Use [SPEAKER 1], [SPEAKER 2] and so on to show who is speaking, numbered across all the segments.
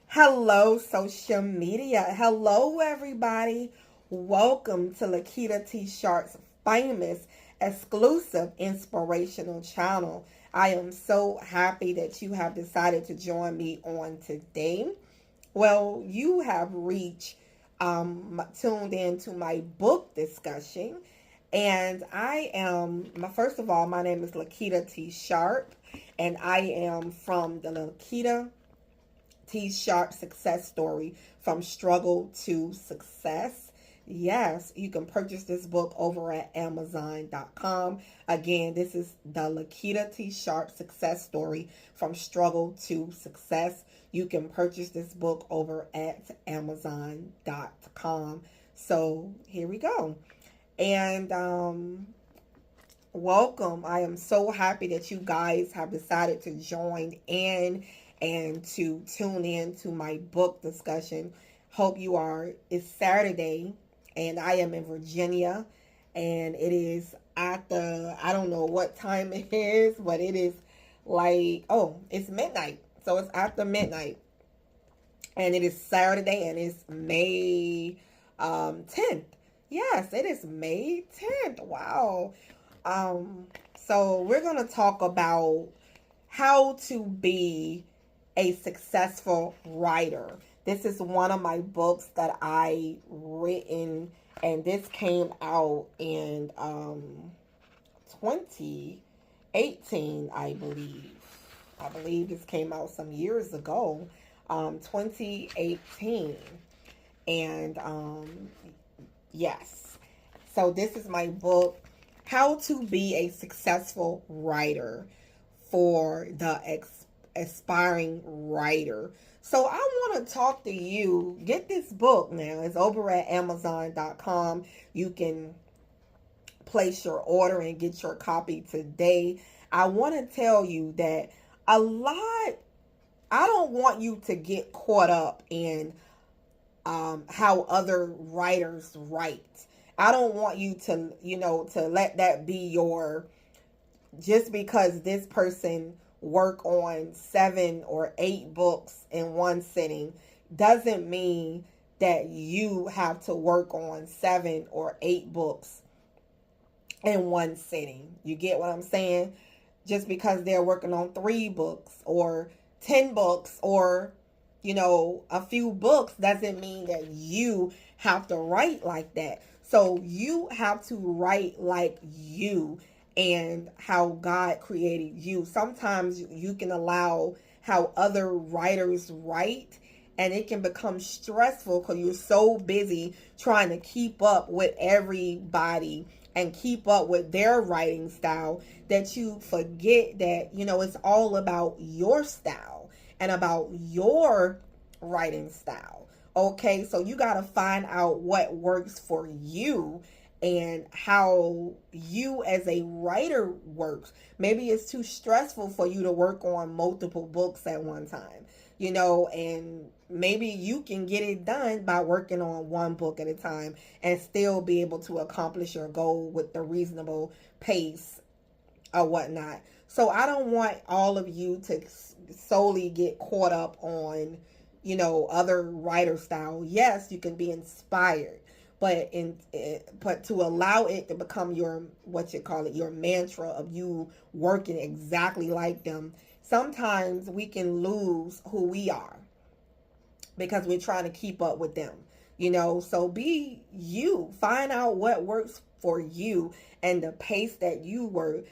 [SPEAKER 1] Hello, social media. Hello, everybody. Welcome to Lakitatsharpe's famous, exclusive, inspirational channel. I am so happy that you have decided to join me on today. Well, you have tuned in to my book discussion. And first of all, my name is Lakita T. Sharpe, and I am from the Lakita Sharpe success story, from struggle to success. Yes, you can purchase this book over at Amazon.com. Again, this is the Lakita Sharpe success story, from struggle to success. You can purchase this book over at Amazon.com. So here we go. And welcome. I am so happy that you guys have decided to join in and to tune in to my book discussion. Hope you are. It's Saturday, and I am in Virginia, and it is after, I don't know what time it is, but it is like, it's midnight. So it's after midnight, and it is Saturday, and it's May 10th. Yes, it is May 10th. Wow. So we're going to talk about how to be a successful writer. This is one of my books that I written, and this came out in 2018, I believe. I believe this came out some years ago, 2018. And yes, so this is my book, How to Be a Successful Writer for the Aspiring Writer. So I want to talk to you. Get this book now. It's over at Amazon.com. You can place your order and get your copy today. I want to tell you that I don't want you to get caught up in how other writers write. I don't want you to, to let that be just because this person work on 7 or 8 books in one sitting doesn't mean that you have to work on 7 or 8 books in one sitting. You get what I'm saying? Just because they're working on 3 books or 10 books or, a few books doesn't mean that you have to write like that. So you have to write like you and how God created you. Sometimes you can allow how other writers write, and it can become stressful because you're so busy trying to keep up with everybody and keep up with their writing style that you forget that, it's all about your style and about your writing style. Okay, so you got to find out what works for you and how you as a writer works. Maybe it's too stressful for you to work on multiple books at one time, and maybe you can get it done by working on one book at a time and still be able to accomplish your goal with the reasonable pace or whatnot. So I don't want all of you to solely get caught up on, other writer style. Yes, you can be inspired, but to allow it to become your your mantra of you working exactly like them, sometimes we can lose who we are because we're trying to keep up with them. So be you. Find out what works for you and the pace that you work.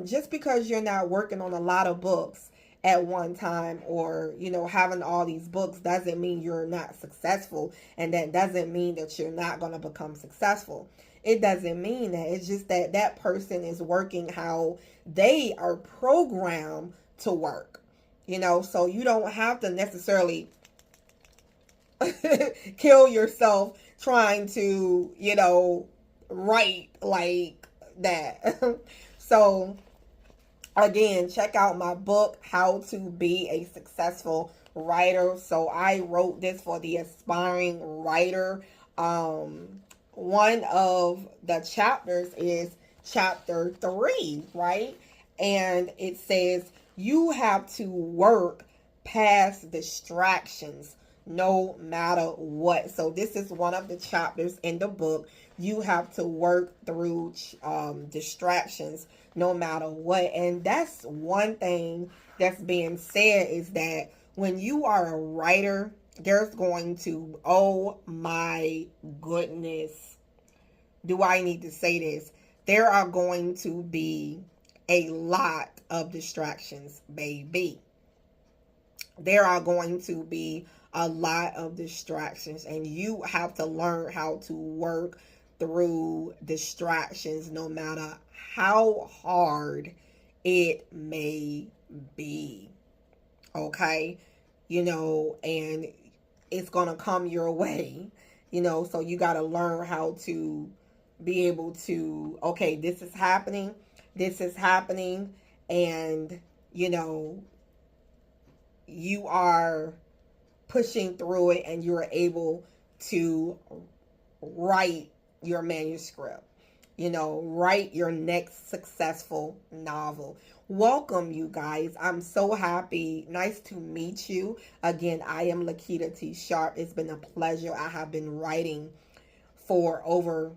[SPEAKER 1] Just because you're not working on a lot of books at one time, or having all these books, doesn't mean you're not successful, and that doesn't mean that you're not going to become successful. It doesn't mean that. It's just that that person is working how they are programmed to work, so you don't have to necessarily kill yourself trying to write like that. So again, check out my book, How to Be a Successful Writer. So I wrote this for the aspiring writer. one of the chapters is chapter 3, right? And it says you have to work past distractions no matter what. So this is one of the chapters in the book. You have to work through distractions no matter what. And that's one thing that's being said, is that when you are a writer, there's going to, oh my goodness, do I need to say this? There are going to be a lot of distractions, baby. There are going to be a lot of distractions, and you have to learn how to work through distractions no matter how hard it may be. Okay? And it's going to come your way, so you got to learn how to be able to, okay, this is happening, and, you are pushing through it, and you're able to write your manuscript, write your next successful novel. Welcome, you guys. I'm so happy. Nice to meet you. Again, I am Lakitatsharpe. It's been a pleasure. I have been writing for over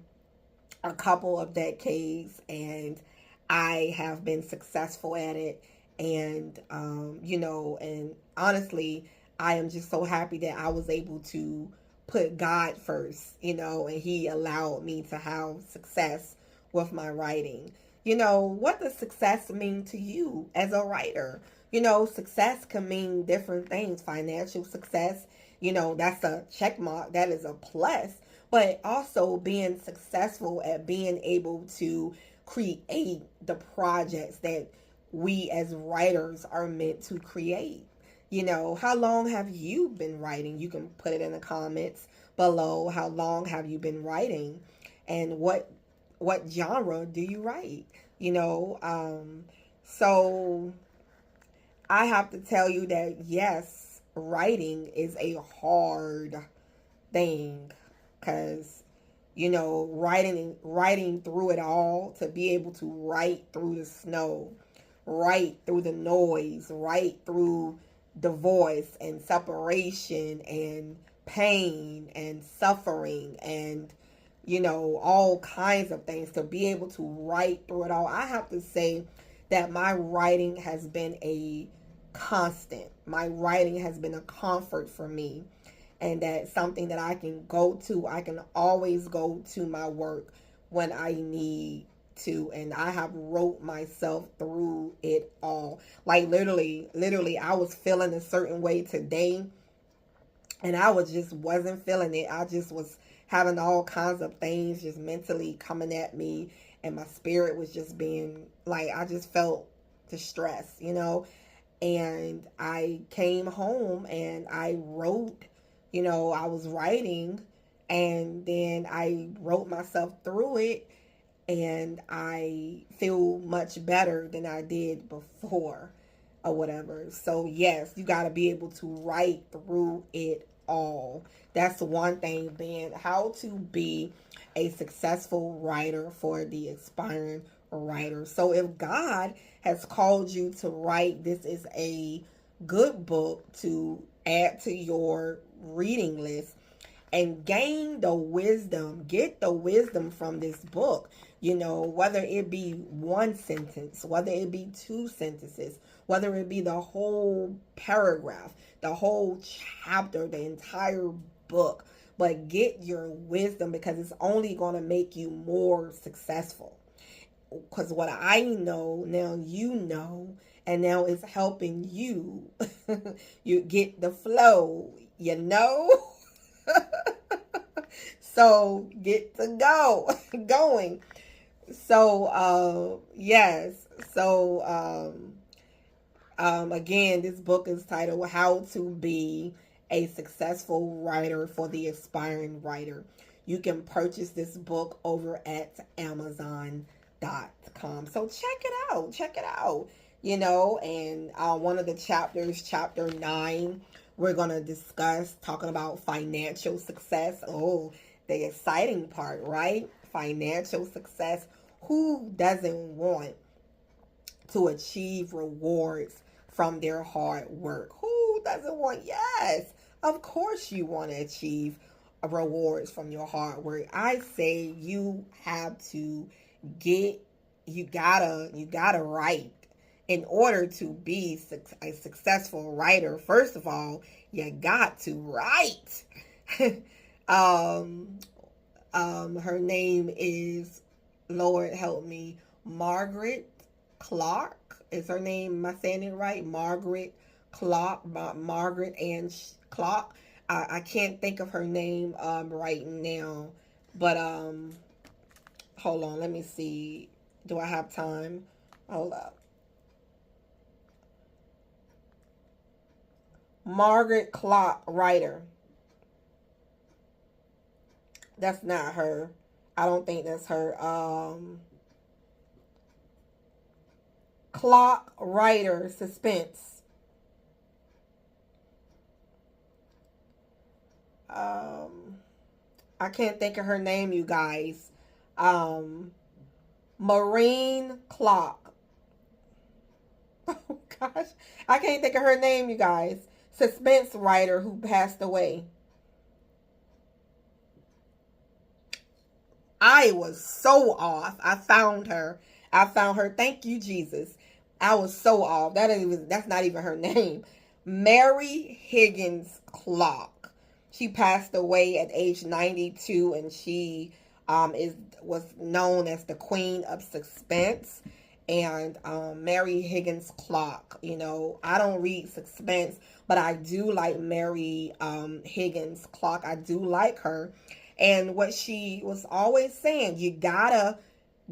[SPEAKER 1] a couple of decades, and I have been successful at it. And, and honestly, I am just so happy that I was able to put God first, and He allowed me to have success with my writing. What does success mean to you as a writer? Success can mean different things. Financial success, that's a check mark. That is a plus. But also being successful at being able to create the projects that we as writers are meant to create. How long have you been writing? You can put it in the comments below. How long have you been writing? And what genre do you write? So I have to tell you that, yes, writing is a hard thing, because writing through it all, to be able to write through the snow, write through the noise, write through divorce and separation and pain and suffering and all kinds of things, to be able to write through it all. I have to say that my writing has been a constant. My writing has been a comfort for me, and that's something that I can go to. I can always go to my work when I need to, and I have wrote myself through it all. Like literally, I was feeling a certain way today, and I wasn't feeling it. I just was having all kinds of things just mentally coming at me, and my spirit was just being like, I just felt distressed, and I came home and I wrote, I was writing, and then I wrote myself through it, and I feel much better than I did before or whatever. So yes, you got to be able to write through it all. That's one thing, being how to be a successful writer for the aspiring writer. So if God has called you to write, this is a good book to add to your reading list and gain the wisdom. Get the wisdom from this book, whether it be one sentence, whether it be two sentences, whether it be the whole paragraph, the whole chapter, the entire book. But get your wisdom, because it's only going to make you more successful. Because what I know, now you know, and now it's helping you. You get the flow, So get to going. So yes. So again, this book is titled How to Be a Successful Writer for the Aspiring Writer. You can purchase this book over at Amazon.com. So check it out. And one of the chapters, chapter 9, we're going to discuss talking about financial success. Oh, the exciting part, right? Financial success. Who doesn't want to achieve rewards from their hard work? Who doesn't want? Yes, of course you want to achieve rewards from your hard work. I say you have to get, you gotta write. In order to be a successful writer, first of all, you got to write. um, Her name is, Lord help me, Margaret Clark. Is her name? Am I saying it right? Margaret Clark. Margaret Ann Clark. I can't think of her name right now, but hold on. Let me see. Do I have time? Hold up. Margaret Clark writer. That's not her. I don't think that's her. Clock writer suspense. I can't think of her name, you guys. Maureen Clock. Oh gosh, I can't think of her name, you guys. Suspense writer who passed away. I was so off. I found her. Thank you, Jesus. I was so off. That's not even her name. Mary Higgins Clark. She passed away at age 92, and she was known as the Queen of Suspense. And Mary Higgins Clark. You know, I don't read suspense, but I do like Mary Higgins Clark. I do like her. And what she was always saying, you gotta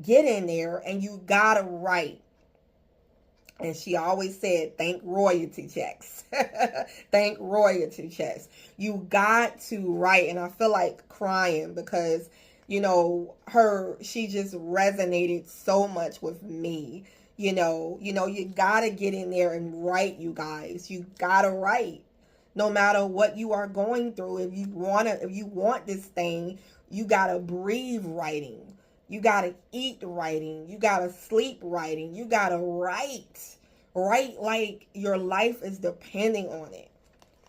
[SPEAKER 1] get in there and you gotta write. And she always said, thank royalty checks. Thank royalty checks. You got to write. And I feel like crying because, you know, she just resonated so much with me. You gotta get in there and write, you guys. You gotta write. No matter what you are going through, if you want this thing, you gotta breathe writing. You gotta eat writing. You gotta sleep writing. You gotta write. Write like your life is depending on it.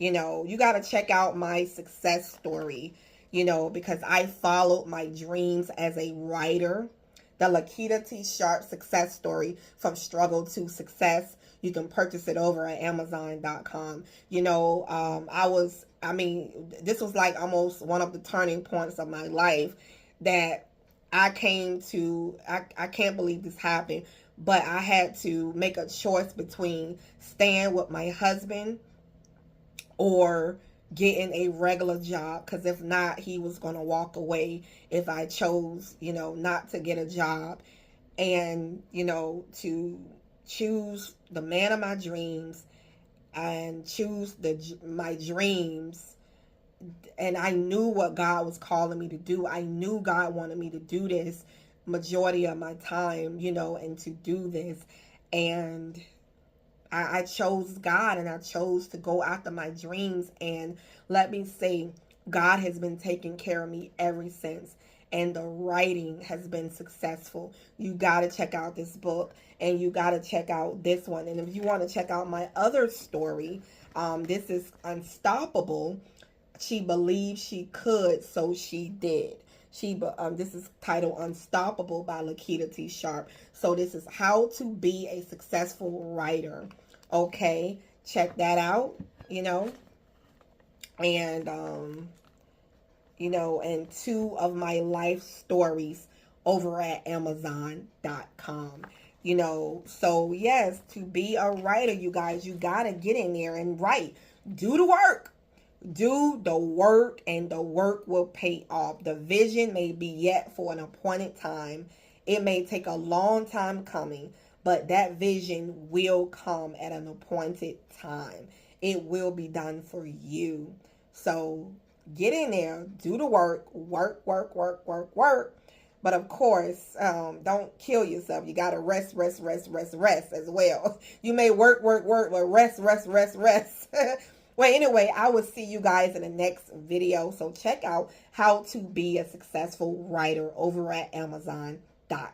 [SPEAKER 1] You gotta check out my success story, because I followed my dreams as a writer. The Lakitatsharpe success story, from struggle to success. You can purchase it over at Amazon.com. This was like almost one of the turning points of my life that I came to. I can't believe this happened, but I had to make a choice between staying with my husband or getting a regular job, because if not, he was going to walk away if I chose, not to get a job, and, to choose the man of my dreams and choose my dreams. And I knew what God was calling me to do. I knew God wanted me to do this majority of my time, and to do this. And I chose God, and I chose to go after my dreams. And let me say, God has been taking care of me ever since. And the writing has been successful. You got to check out this book, and you got to check out this one. And if you want to check out my other story, this is Unstoppable. She believed she could, so she did. This is titled Unstoppable by Lakitatsharpe. So this is how to be a successful writer. Okay, check that out, and and 2 of my life stories over at Amazon.com. So yes, to be a writer, you guys, you gotta get in there and write. Do the work. Do the work, and the work will pay off. The vision may be yet for an appointed time. It may take a long time coming, but that vision will come at an appointed time. It will be done for you. So get in there, do the work, work. But of course, don't kill yourself. You got to rest as well. You may work, but rest. Well, anyway, I will see you guys in the next video. So check out how to be a successful writer over at Amazon.com.